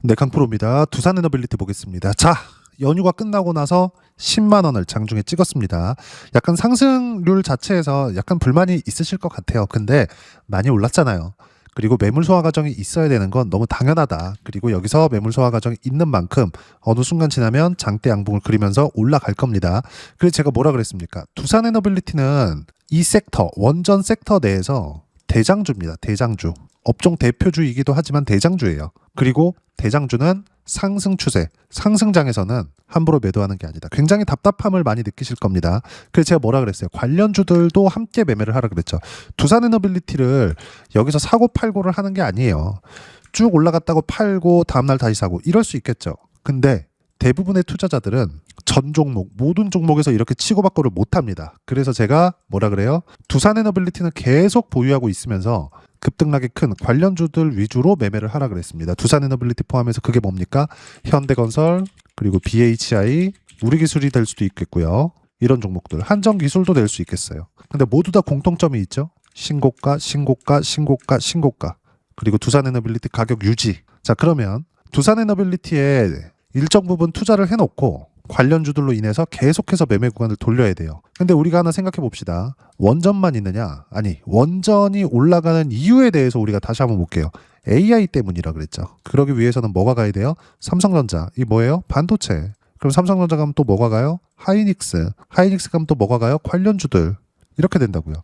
네, 강프로입니다. 두산 에너빌리티 보겠습니다. 자, 연휴가 끝나고 나서 10만 원을 장중에 찍었습니다. 약간 상승률 자체에서 약간 불만이 있으실 것 같아요. 근데 많이 올랐잖아요. 그리고 매물 소화 과정이 있어야 되는 건 너무 당연하다. 그리고 여기서 매물 소화 과정이 있는 만큼 어느 순간 지나면 장대 양봉을 그리면서 올라갈 겁니다. 그래서 제가 뭐라 그랬습니까? 두산 에너빌리티는 이 섹터, 원전 섹터 내에서 대장주입니다. 대장주. 업종 대표주이기도 하지만 대장주예요. 그리고 대장주는 상승 추세, 상승장에서는 함부로 매도하는 게 아니다. 굉장히 답답함을 많이 느끼실 겁니다. 그래서 제가 뭐라 그랬어요? 관련주들도 함께 매매를 하라 그랬죠. 두산에너빌리티를 여기서 사고 팔고를 하는 게 아니에요. 쭉 올라갔다고 팔고 다음날 다시 사고 이럴 수 있겠죠. 근데 대부분의 투자자들은 전 종목, 모든 종목에서 이렇게 치고받고를 못합니다. 그래서 제가 뭐라 그래요? 두산에너빌리티는 계속 보유하고 있으면서 급등락이 큰 관련주들 위주로 매매를 하라 그랬습니다. 두산에너빌리티 포함해서 그게 뭡니까? 현대건설, 그리고 BHI, 우리기술이 될 수도 있겠고요. 이런 종목들. 한정기술도 될 수 있겠어요. 근데 모두 다 공통점이 있죠. 신고가, 신고가, 신고가, 신고가. 그리고 두산에너빌리티 가격 유지. 자, 그러면 두산에너빌리티에 일정 부분 투자를 해놓고 관련주들로 인해서 계속해서 매매 구간을 돌려야 돼요. 근데 우리가 하나 생각해 봅시다. 원전만 있느냐? 아니, 원전이 올라가는 이유에 대해서 우리가 다시 한번 볼게요. AI 때문이라 그랬죠. 그러기 위해서는 뭐가 가야 돼요? 삼성전자. 이 뭐예요? 반도체. 그럼 삼성전자 가면 또 뭐가 가요? 하이닉스. 하이닉스 가면 또 뭐가 가요? 관련주들. 이렇게 된다고요.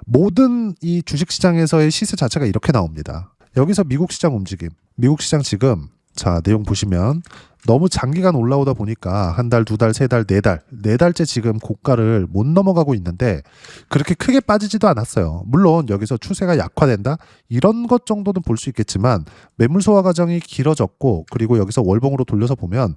모든 이 주식시장에서의 시세 자체가 이렇게 나옵니다. 여기서 미국 시장 움직임. 미국 시장 지금 자, 내용 보시면 너무 장기간 올라오다 보니까 한 달, 두 달, 세 달, 네 달째 지금 고가를 못 넘어가고 있는데 그렇게 크게 빠지지도 않았어요. 물론 여기서 추세가 약화된다? 이런 것 정도는 볼 수 있겠지만 매물 소화 과정이 길어졌고 그리고 여기서 월봉으로 돌려서 보면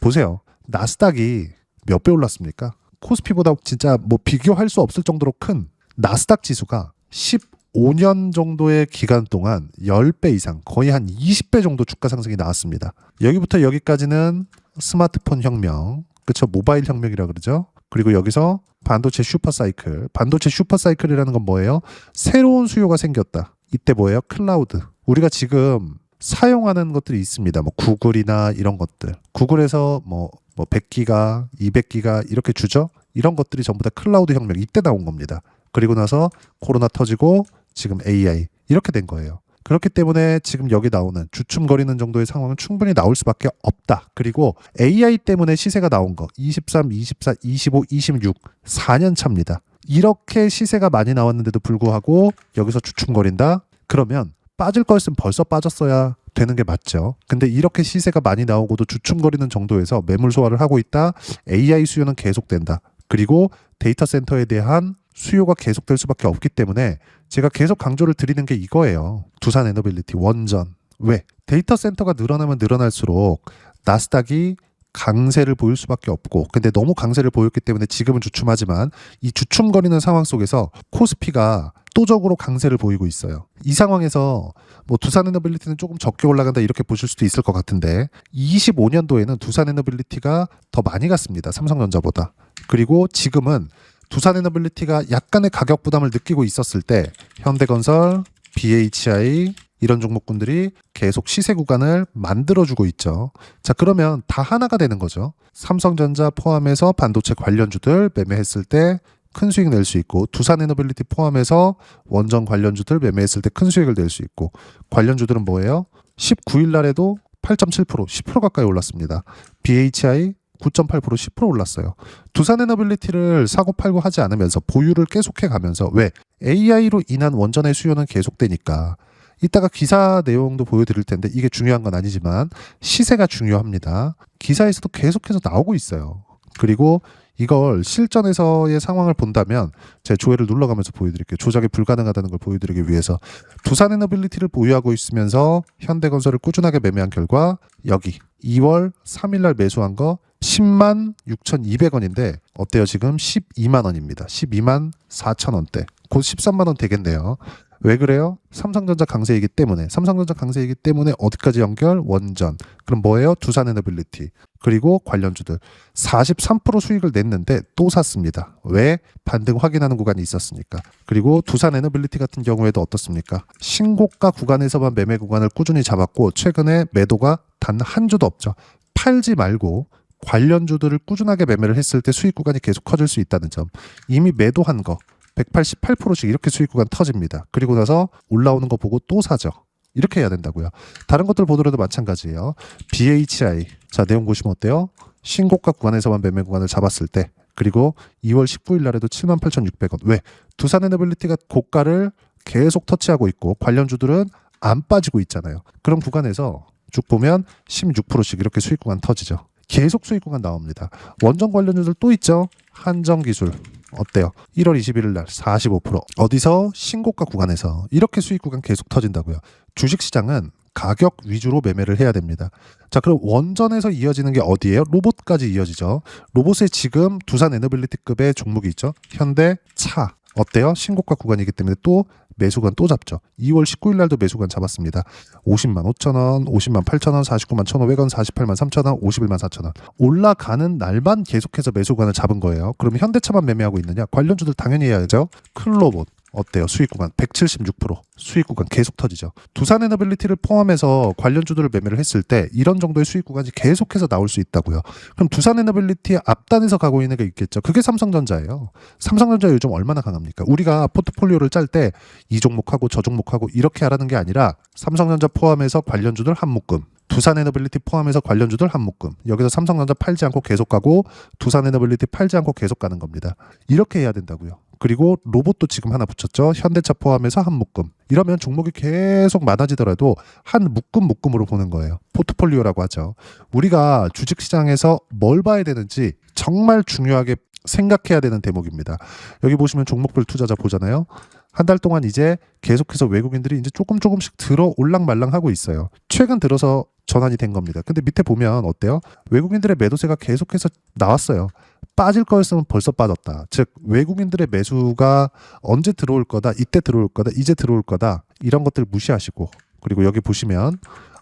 보세요. 나스닥이 몇 배 올랐습니까? 코스피보다 진짜 뭐 비교할 수 없을 정도로 큰 나스닥 지수가 15년 정도의 기간 동안 10배 이상, 거의 한 20배 정도 주가 상승이 나왔습니다. 여기부터 여기까지는 스마트폰 혁명, 그쵸? 모바일 혁명이라고 그러죠. 그리고 여기서 반도체 슈퍼사이클. 반도체 슈퍼사이클이라는 건 뭐예요? 새로운 수요가 생겼다. 이때 뭐예요? 클라우드. 우리가 지금 사용하는 것들이 있습니다. 뭐 구글이나 이런 것들. 구글에서 뭐 100기가, 200기가 이렇게 주죠? 이런 것들이 전부 다 클라우드 혁명. 이때 나온 겁니다. 그리고 나서 코로나 터지고 지금 AI 이렇게 된 거예요. 그렇기 때문에 지금 여기 나오는 주춤거리는 정도의 상황은 충분히 나올 수밖에 없다. 그리고 AI 때문에 시세가 나온 거 23, 24, 25, 26 4년 차입니다. 이렇게 시세가 많이 나왔는데도 불구하고 여기서 주춤거린다? 그러면 빠질 거였으면 벌써 빠졌어야 되는 게 맞죠. 근데 이렇게 시세가 많이 나오고도 주춤거리는 정도에서 매물 소화를 하고 있다. AI 수요는 계속된다. 그리고 데이터 센터에 대한 수요가 계속될 수밖에 없기 때문에 제가 계속 강조를 드리는 게 이거예요. 두산 에너빌리티 원전. 왜? 데이터 센터가 늘어나면 늘어날수록 나스닥이 강세를 보일 수밖에 없고 근데 너무 강세를 보였기 때문에 지금은 주춤하지만 이 주춤거리는 상황 속에서 코스피가 또적으로 강세를 보이고 있어요. 이 상황에서 뭐 두산 에너빌리티는 조금 적게 올라간다 이렇게 보실 수도 있을 것 같은데 25년도에는 두산 에너빌리티가 더 많이 갔습니다. 삼성전자보다. 그리고 지금은 두산에너빌리티가 약간의 가격 부담을 느끼고 있었을 때 현대건설, BHI 이런 종목군들이 계속 시세 구간을 만들어주고 있죠. 자, 그러면 다 하나가 되는 거죠. 삼성전자 포함해서 반도체 관련주들 매매했을 때 큰 수익 낼 수 있고 두산에너빌리티 포함해서 원전 관련주들 매매했을 때 큰 수익을 낼 수 있고 관련주들은 뭐예요? 19일 날에도 8.7%, 10% 가까이 올랐습니다. BHI 9.8% 10% 올랐어요. 두산에너빌리티를 사고 팔고 하지 않으면서 보유를 계속해 가면서 왜? AI로 인한 원전의 수요는 계속되니까 이따가 기사 내용도 보여드릴 텐데 이게 중요한 건 아니지만 시세가 중요합니다. 기사에서도 계속해서 나오고 있어요. 그리고 이걸 실전에서의 상황을 본다면 제가 조회를 눌러가면서 보여드릴게요. 조작이 불가능하다는 걸 보여드리기 위해서 두산에너빌리티를 보유하고 있으면서 현대건설을 꾸준하게 매매한 결과 여기 2월 3일 날 매수한 거 10만 6,200원인데 어때요? 지금 12만 원입니다. 12만 4천 원대. 곧 13만 원 되겠네요. 왜 그래요? 삼성전자 강세이기 때문에. 삼성전자 강세이기 때문에 어디까지 연결? 원전. 그럼 뭐예요? 두산에너빌리티. 그리고 관련주들 43% 수익을 냈는데 또 샀습니다. 왜? 반등 확인하는 구간이 있었으니까. 그리고 두산에너빌리티 같은 경우에도 어떻습니까? 신고가 구간에서만 매매 구간을 꾸준히 잡았고 최근에 매도가 단 한 주도 없죠. 팔지 말고 관련주들을 꾸준하게 매매를 했을 때 수익 구간이 계속 커질 수 있다는 점. 이미 매도한 거 188%씩 이렇게 수익 구간 터집니다. 그리고 나서 올라오는 거 보고 또 사죠. 이렇게 해야 된다고요. 다른 것들 보더라도 마찬가지예요. BHI. 자, 내용 보시면 어때요? 신고가 구간에서만 매매 구간을 잡았을 때 그리고 2월 19일 날에도 78,600원. 왜? 두산에너빌리티가 고가를 계속 터치하고 있고 관련주들은 안 빠지고 있잖아요. 그런 구간에서 쭉 보면 16%씩 이렇게 수익 구간 터지죠. 계속 수익 구간 나옵니다. 원전 관련주들 또 있죠. 한정기술. 어때요? 1월 21일 날 45%. 어디서? 신고가 구간에서. 이렇게 수익 구간 계속 터진다고요. 주식시장은 가격 위주로 매매를 해야 됩니다. 자, 그럼 원전에서 이어지는 게 어디예요? 로봇까지 이어지죠. 로봇에 지금 두산에너빌리티급의 종목이 있죠. 현대차. 어때요? 신고가 구간이기 때문에 또 매수관 또 잡죠. 2월 19일 날도 매수관 잡았습니다. 50만 5천 원, 50만 8천 원, 49만 1,500원, 48만 3천 원, 51만 4천 원. 올라가는 날만 계속해서 매수관을 잡은 거예요. 그러면 현대차만 매매하고 있느냐? 관련주들 당연히 해야죠. 클로봇. 어때요? 수익 구간 176% 수익 구간 계속 터지죠. 두산에너빌리티를 포함해서 관련주들을 매매를 했을 때 이런 정도의 수익 구간이 계속해서 나올 수 있다고요. 그럼 두산에너빌리티의 앞단에서 가고 있는 게 있겠죠. 그게 삼성전자예요. 삼성전자 요즘 얼마나 강합니까? 우리가 포트폴리오를 짤 때 이 종목하고 저 종목하고 이렇게 하라는 게 아니라 삼성전자 포함해서 관련주들 한 묶음, 두산에너빌리티 포함해서 관련주들 한 묶음. 여기서 삼성전자 팔지 않고 계속 가고 두산에너빌리티 팔지 않고 계속 가는 겁니다. 이렇게 해야 된다고요. 그리고 로봇도 지금 하나 붙였죠. 현대차 포함해서 한 묶음. 이러면 종목이 계속 많아지더라도 한 묶음으로 보는 거예요. 포트폴리오라고 하죠. 우리가 주식시장에서 뭘 봐야 되는지 정말 중요하게 생각해야 되는 대목입니다. 여기 보시면 종목별 투자자 보잖아요. 한 달 동안 이제 계속해서 외국인들이 이제 조금씩 들어 올랑말랑하고 있어요. 최근 들어서 전환이 된 겁니다. 근데 밑에 보면 어때요? 외국인들의 매도세가 계속해서 나왔어요. 빠질 거였으면 벌써 빠졌다. 즉 외국인들의 매수가 언제 들어올 거다, 이때 들어올 거다, 이제 들어올 거다 이런 것들 무시하시고 그리고 여기 보시면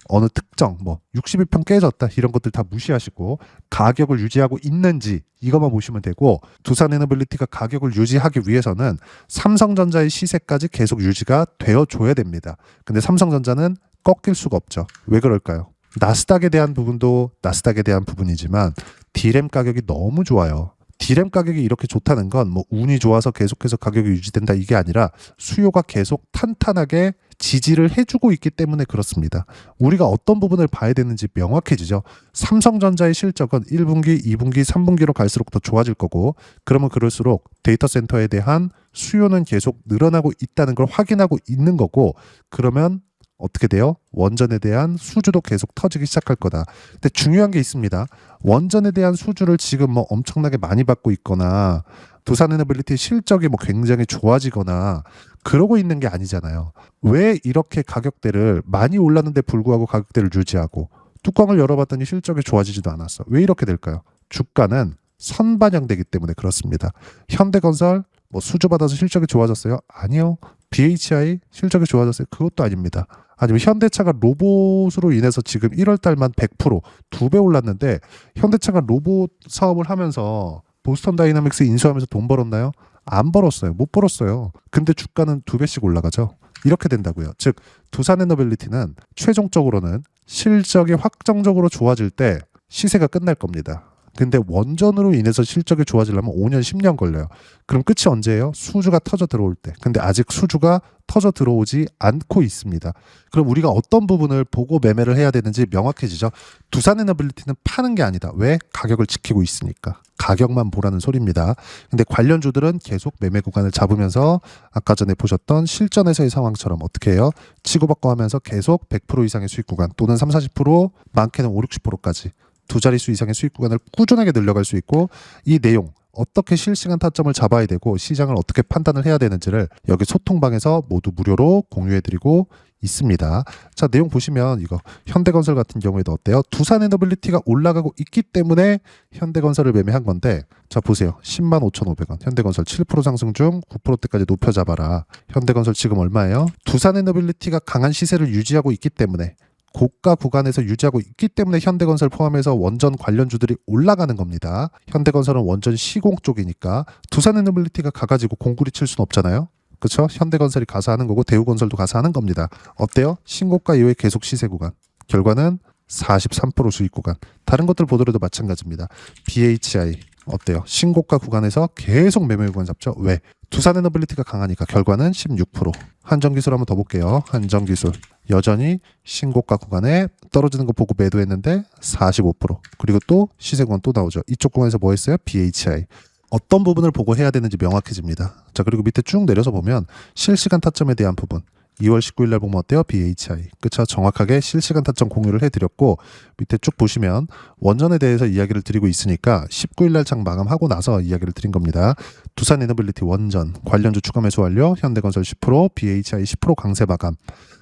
어느 특정 61평 깨졌다 이런 것들 다 무시하시고 가격을 유지하고 있는지 이것만 보시면 되고 두산에너빌리티가 가격을 유지하기 위해서는 삼성전자의 시세까지 계속 유지가 되어줘야 됩니다. 근데 삼성전자는 꺾일 수가 없죠. 왜 그럴까요? 나스닥에 대한 부분도 나스닥에 대한 부분이지만 D램 가격이 너무 좋아요. D램 가격이 이렇게 좋다는 건 운이 좋아서 계속해서 가격이 유지된다 이게 아니라 수요가 계속 탄탄하게 지지를 해주고 있기 때문에 그렇습니다. 우리가 어떤 부분을 봐야 되는지 명확해지죠. 삼성전자의 실적은 1분기, 2분기, 3분기로 갈수록 더 좋아질 거고 그러면 그럴수록 데이터 센터에 대한 수요는 계속 늘어나고 있다는 걸 확인하고 있는 거고 그러면 어떻게 돼요? 원전에 대한 수주도 계속 터지기 시작할 거다. 근데 중요한 게 있습니다. 원전에 대한 수주를 지금 엄청나게 많이 받고 있거나 두산에너빌리티 실적이 굉장히 좋아지거나 그러고 있는 게 아니잖아요. 왜 이렇게 가격대를 많이 올랐는데 불구하고 가격대를 유지하고 뚜껑을 열어봤더니 실적이 좋아지지도 않았어. 왜 이렇게 될까요? 주가는 선반영되기 때문에 그렇습니다. 현대건설 수주받아서 실적이 좋아졌어요? 아니요. BHI 실적이 좋아졌어요? 그것도 아닙니다. 아니면 현대차가 로봇으로 인해서 지금 1월 달만 100% 2배 올랐는데 현대차가 로봇 사업을 하면서 보스턴 다이나믹스 인수하면서 돈 벌었나요? 안 벌었어요. 못 벌었어요. 근데 주가는 2배씩 올라가죠. 이렇게 된다고요. 즉 두산에너빌리티는 최종적으로는 실적이 확정적으로 좋아질 때 시세가 끝날 겁니다. 근데 원전으로 인해서 실적이 좋아지려면 5년, 10년 걸려요. 그럼 끝이 언제예요? 수주가 터져 들어올 때. 근데 아직 수주가 터져 들어오지 않고 있습니다. 그럼 우리가 어떤 부분을 보고 매매를 해야 되는지 명확해지죠. 두산에너빌리티는 파는 게 아니다. 왜? 가격을 지키고 있으니까. 가격만 보라는 소리입니다. 근데 관련주들은 계속 매매 구간을 잡으면서 아까 전에 보셨던 실전에서의 상황처럼 어떻게 해요? 치고받고 하면서 계속 100% 이상의 수익 구간 또는 3, 40% 많게는 5, 60%까지 두 자릿수 이상의 수익 구간을 꾸준하게 늘려갈 수 있고 이 내용 어떻게 실시간 타점을 잡아야 되고 시장을 어떻게 판단을 해야 되는지를 여기 소통방에서 모두 무료로 공유해드리고 있습니다. 자, 내용 보시면 이거 현대건설 같은 경우에도 어때요? 두산에너빌리티가 올라가고 있기 때문에 현대건설을 매매한 건데, 자 보세요. 105,500원. 현대건설 7% 상승 중 9%대까지 높여 잡아라. 현대건설 지금 얼마예요? 두산에너빌리티가 강한 시세를 유지하고 있기 때문에, 고가 구간에서 유지하고 있기 때문에 현대건설 포함해서 원전 관련주들이 올라가는 겁니다. 현대건설은 원전 시공 쪽이니까 두산에너빌리티가 가가지고 공구리 칠 수는 없잖아요. 그렇죠? 현대건설이 가서 하는 거고 대우건설도 가서 하는 겁니다. 어때요? 신고가 이후에 계속 시세 구간. 결과는 43% 수익 구간. 다른 것들 보더라도 마찬가지입니다. BHI 어때요? 신고가 구간에서 계속 매매 구간 잡죠. 왜? 두산에너빌리티가 강하니까. 결과는 16%. 한전기술 한번 더 볼게요. 한전기술 여전히 신고가 구간에 떨어지는 거 보고 매도했는데 45%. 그리고 또 시세 구간 또 나오죠. 이쪽 구간에서 뭐 했어요? BHI. 어떤 부분을 보고 해야 되는지 명확해집니다. 자, 그리고 밑에 쭉 내려서 보면 실시간 타점에 대한 부분. 2월 19일 날 보면 어때요? BHI. 그쵸? 정확하게 실시간 타점 공유를 해드렸고, 밑에 쭉 보시면 원전에 대해서 이야기를 드리고 있으니까 19일 날 장 마감하고 나서 이야기를 드린 겁니다. 두산에너빌리티 원전 관련주 추가 매수 완료, 현대건설 10%, BHI 10% 강세 마감.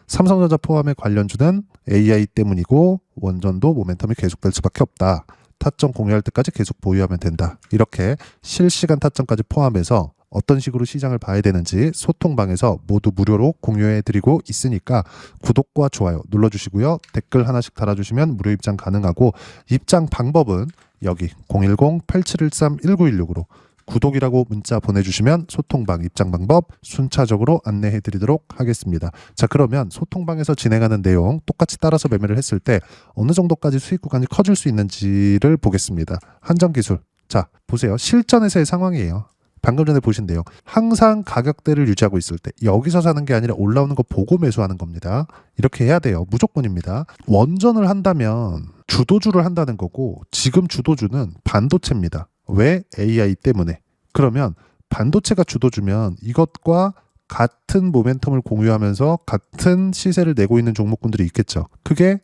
삼성전자 포함의 관련주는 AI 때문이고 원전도 모멘텀이 계속될 수밖에 없다. 타점 공유할 때까지 계속 보유하면 된다. 이렇게 실시간 타점까지 포함해서 어떤 식으로 시장을 봐야 되는지 소통방에서 모두 무료로 공유해드리고 있으니까 구독과 좋아요 눌러주시고요. 댓글 하나씩 달아주시면 무료 입장 가능하고, 입장 방법은 여기 010-8713-1916으로 구독이라고 문자 보내주시면 소통방 입장 방법 순차적으로 안내해드리도록 하겠습니다. 자, 그러면 소통방에서 진행하는 내용 똑같이 따라서 매매를 했을 때 어느 정도까지 수익 구간이 커질 수 있는지를 보겠습니다. 한전기술. 자, 보세요. 실전에서의 상황이에요. 방금 전에 보신 내용. 항상 가격대를 유지하고 있을 때 여기서 사는 게 아니라 올라오는 거 보고 매수하는 겁니다. 이렇게 해야 돼요. 무조건입니다. 원전을 한다면 주도주를 한다는 거고, 지금 주도주는 반도체입니다. 왜? AI 때문에. 그러면 반도체가 주도주면 이것과 같은 모멘텀을 공유하면서 같은 시세를 내고 있는 종목군들이 있겠죠. 그게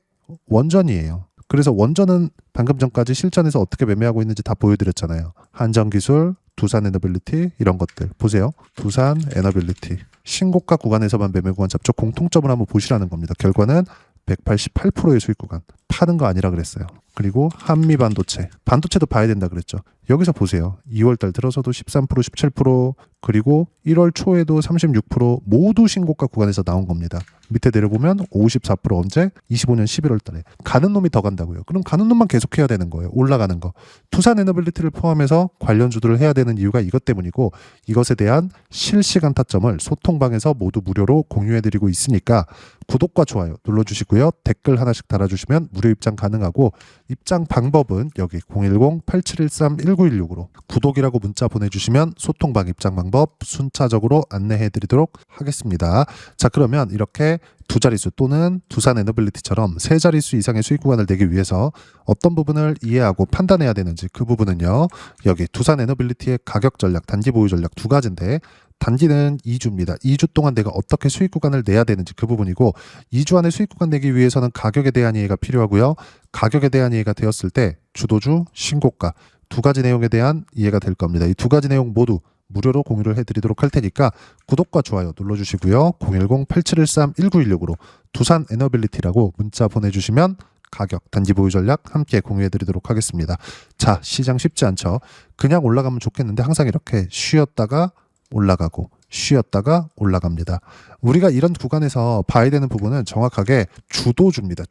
원전이에요. 그래서 원전은 방금 전까지 실전에서 어떻게 매매하고 있는지 다 보여드렸잖아요. 한전기술, 두산에너빌리티 이런 것들 보세요. 두산에너빌리티 신고가 구간에서만 매매 구간 잡죠. 공통점을 한번 보시라는 겁니다. 결과는 188%의 수익 구간. 파는 거 아니라 그랬어요. 그리고 한미반도체. 반도체도 봐야 된다 그랬죠. 여기서 보세요. 2월달 들어서도 13%, 17%, 그리고 1월 초에도 36% 모두 신고가 구간에서 나온 겁니다. 밑에 내려보면 54% 언제? 25년 11월 달에. 가는 놈이 더 간다고요. 그럼 가는 놈만 계속해야 되는 거예요. 올라가는 거. 두산에너빌리티를 포함해서 관련주들을 해야 되는 이유가 이것 때문이고, 이것에 대한 실시간 타점을 소통방에서 모두 무료로 공유해드리고 있으니까 구독과 좋아요 눌러주시고요. 댓글 하나씩 달아주시면 무료 입장 가능하고, 입장 방법은 여기 010-8713-1916으로 구독이라고 문자 보내주시면 소통방 입장 방법 순차적으로 안내해드리도록 하겠습니다. 자, 그러면 이렇게 두 자릿수 또는 두산에너빌리티처럼 세 자릿수 이상의 수익 구간을 내기 위해서 어떤 부분을 이해하고 판단해야 되는지, 그 부분은요, 여기 두산에너빌리티의 가격 전략, 단기 보유 전략 두 가지인데, 단기는 2주입니다. 2주 동안 내가 어떻게 수익 구간을 내야 되는지 그 부분이고, 2주 안에 수익 구간 내기 위해서는 가격에 대한 이해가 필요하고요. 가격에 대한 이해가 되었을 때 주도주, 신고가 두 가지 내용에 대한 이해가 될 겁니다. 이 두 가지 내용 모두 무료로 공유를 해드리도록 할 테니까 구독과 좋아요 눌러주시고요. 010-8713-1916으로 두산에너빌리티라고 문자 보내주시면 가격, 단기 보유 전략 함께 공유해드리도록 하겠습니다. 자, 시장 쉽지 않죠. 그냥 올라가면 좋겠는데 항상 이렇게 쉬었다가 올라가고 쉬었다가 올라갑니다. 우리가 이런 구간에서 봐야 되는 부분은 정확하게 주도주입니다.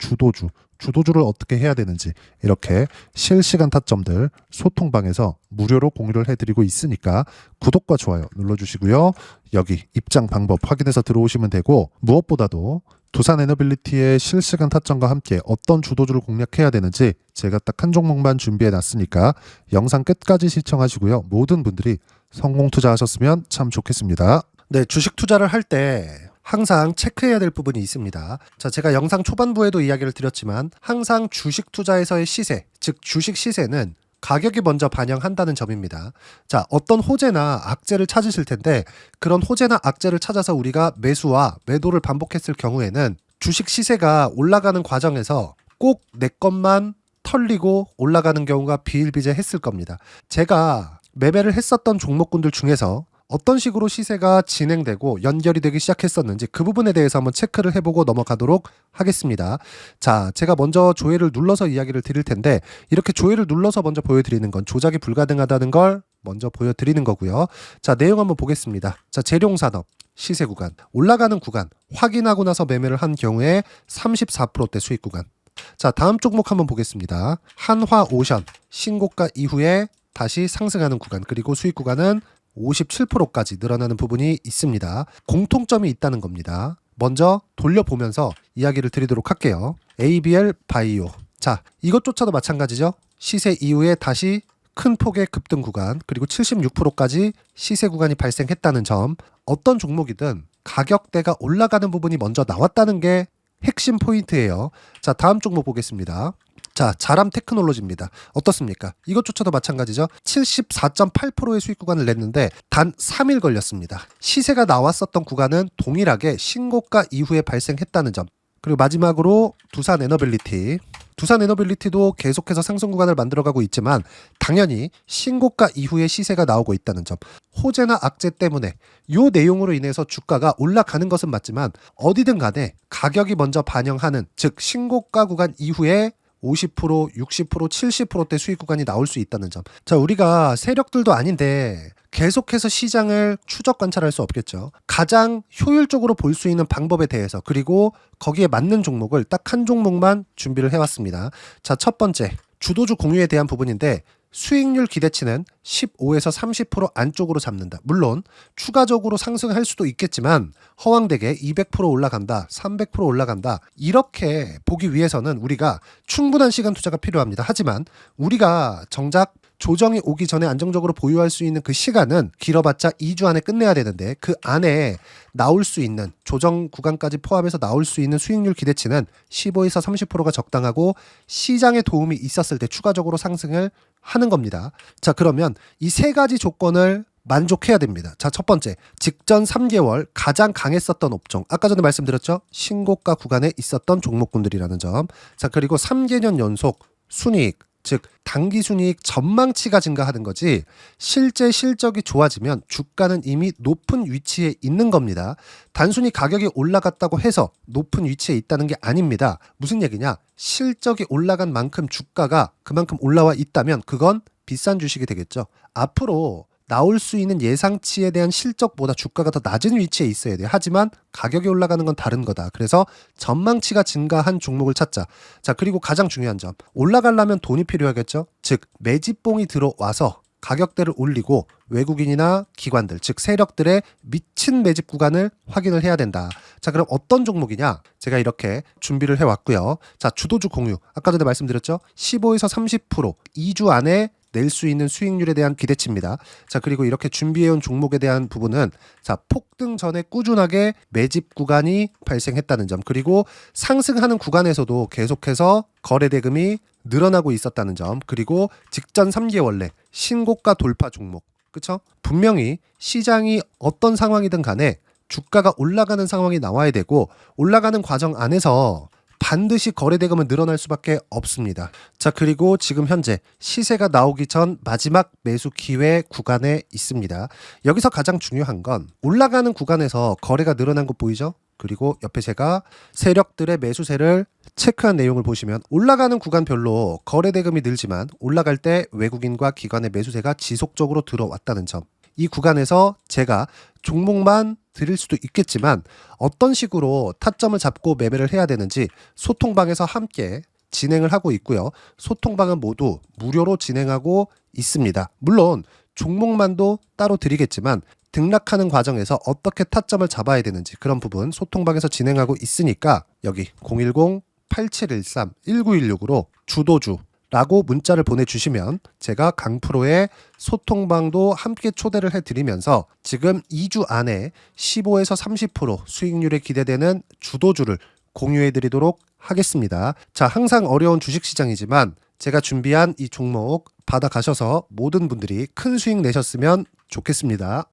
주도주를 어떻게 해야 되는지 이렇게 실시간 타점들 소통방에서 무료로 공유를 해드리고 있으니까 구독과 좋아요 눌러주시고요. 여기 입장 방법 확인해서 들어오시면 되고, 무엇보다도 두산에너빌리티의 실시간 타점과 함께 어떤 주도주를 공략해야 되는지 제가 딱 한 종목만 준비해 놨으니까 영상 끝까지 시청하시고요. 모든 분들이 성공 투자하셨으면 참 좋겠습니다. 네, 주식 투자를 할 때 항상 체크해야 될 부분이 있습니다. 자, 제가 영상 초반부에도 이야기를 드렸지만 항상 주식 투자에서의 시세, 즉 주식 시세는 가격이 먼저 반영한다는 점입니다. 자, 어떤 호재나 악재를 찾으실 텐데, 그런 호재나 악재를 찾아서 우리가 매수와 매도를 반복했을 경우에는 주식 시세가 올라가는 과정에서 꼭 내 것만 털리고 올라가는 경우가 비일비재했을 겁니다. 제가 매매를 했었던 종목군들 중에서 어떤 식으로 시세가 진행되고 연결이 되기 시작했었는지 그 부분에 대해서 한번 체크를 해보고 넘어가도록 하겠습니다. 자, 제가 먼저 조회를 눌러서 이야기를 드릴 텐데 이렇게 조회를 눌러서 먼저 보여드리는 건 조작이 불가능하다는 걸 먼저 보여드리는 거고요. 자, 내용 한번 보겠습니다. 자, 재룡산업 시세 구간, 올라가는 구간 확인하고 나서 매매를 한 경우에 34%대 수익 구간. 자, 다음 종목 한번 보겠습니다. 한화오션 신고가 이후에 다시 상승하는 구간, 그리고 수익 구간은 57%까지 늘어나는 부분이 있습니다. 공통점이 있다는 겁니다. 먼저 돌려보면서 이야기를 드리도록 할게요. ABL 바이오. 자, 이것조차도 마찬가지죠. 시세 이후에 다시 큰 폭의 급등 구간, 그리고 76%까지 시세 구간이 발생했다는 점. 어떤 종목이든 가격대가 올라가는 부분이 먼저 나왔다는 게 핵심 포인트예요. 자, 다음 종목 보겠습니다. 자, 자람 테크놀로지입니다. 어떻습니까? 이것조차도 마찬가지죠. 74.8%의 수익 구간을 냈는데 단 3일 걸렸습니다. 시세가 나왔었던 구간은 동일하게 신고가 이후에 발생했다는 점. 그리고 마지막으로 두산 에너빌리티. 두산 에너빌리티도 계속해서 상승 구간을 만들어가고 있지만 당연히 신고가 이후에 시세가 나오고 있다는 점. 호재나 악재 때문에 이 내용으로 인해서 주가가 올라가는 것은 맞지만 어디든 간에 가격이 먼저 반영하는, 즉 신고가 구간 이후에 50%, 60%, 70%대 수익 구간이 나올 수 있다는 점. 자, 우리가 세력들도 아닌데 계속해서 시장을 추적 관찰할 수 없겠죠. 가장 효율적으로 볼 수 있는 방법에 대해서, 그리고 거기에 맞는 종목을 딱 한 종목만 준비를 해왔습니다. 자, 첫 번째 주도주 공유에 대한 부분인데 수익률 기대치는 15에서 30% 안쪽으로 잡는다. 물론 추가적으로 상승할 수도 있겠지만 허황되게 200% 올라간다, 300% 올라간다, 이렇게 보기 위해서는 우리가 충분한 시간 투자가 필요합니다. 하지만 우리가 정작 조정이 오기 전에 안정적으로 보유할 수 있는 그 시간은 길어봤자 2주 안에 끝내야 되는데 그 안에 나올 수 있는, 조정 구간까지 포함해서 나올 수 있는 수익률 기대치는 15에서 30%가 적당하고 시장에 도움이 있었을 때 추가적으로 상승을 하는 겁니다. 자, 그러면 이 세 가지 조건을 만족해야 됩니다. 자, 첫 번째, 직전 3개월 가장 강했었던 업종. 아까 전에 말씀드렸죠? 신고가 구간에 있었던 종목군들이라는 점. 자, 그리고 3개년 연속 순이익, 즉 단기 순이익 전망치가 증가하는 거지 실제 실적이 좋아지면 주가는 이미 높은 위치에 있는 겁니다. 단순히 가격이 올라갔다고 해서 높은 위치에 있다는 게 아닙니다. 무슨 얘기냐? 실적이 올라간 만큼 주가가 그만큼 올라와 있다면 그건 비싼 주식이 되겠죠. 앞으로 나올 수 있는 예상치에 대한 실적보다 주가가 더 낮은 위치에 있어야 돼요. 하지만 가격이 올라가는 건 다른 거다. 그래서 전망치가 증가한 종목을 찾자. 자, 그리고 가장 중요한 점. 올라가려면 돈이 필요하겠죠. 즉 매집봉이 들어와서 가격대를 올리고 외국인이나 기관들, 즉 세력들의 미친 매집 구간을 확인을 해야 된다. 자, 그럼 어떤 종목이냐? 제가 이렇게 준비를 해왔고요. 자, 주도주 공유. 아까 전에 말씀드렸죠. 15에서 30% 2주 안에 낼 수 있는 수익률에 대한 기대치입니다. 자, 그리고 이렇게 준비해온 종목에 대한 부분은 자, 폭등 전에 꾸준하게 매집 구간이 발생했다는 점, 그리고 상승하는 구간에서도 계속해서 거래 대금이 늘어나고 있었다는 점, 그리고 직전 3개월 내 신고가 돌파 종목. 그쵸? 분명히 시장이 어떤 상황이든 간에 주가가 올라가는 상황이 나와야 되고 올라가는 과정 안에서 반드시 거래 대금은 늘어날 수밖에 없습니다. 자, 그리고 지금 현재 시세가 나오기 전 마지막 매수 기회 구간에 있습니다. 여기서 가장 중요한 건 올라가는 구간에서 거래가 늘어난 거 보이죠? 그리고 옆에 제가 세력들의 매수세를 체크한 내용을 보시면 올라가는 구간별로 거래 대금이 늘지만 올라갈 때 외국인과 기관의 매수세가 지속적으로 들어왔다는 점. 이 구간에서 제가 종목만 드릴 수도 있겠지만 어떤 식으로 타점을 잡고 매매를 해야 되는지 소통방에서 함께 진행을 하고 있고요. 소통방은 모두 무료로 진행하고 있습니다. 물론 종목만도 따로 드리겠지만 등락하는 과정에서 어떻게 타점을 잡아야 되는지 그런 부분 소통방에서 진행하고 있으니까 여기 010-8713-1916으로 주도주 라고 문자를 보내주시면 제가 강프로의 소통방도 함께 초대를 해드리면서 지금 2주 안에 15에서 30% 수익률에 기대되는 주도주를 공유해드리도록 하겠습니다. 자, 항상 어려운 주식시장이지만 제가 준비한 이 종목 받아가셔서 모든 분들이 큰 수익 내셨으면 좋겠습니다.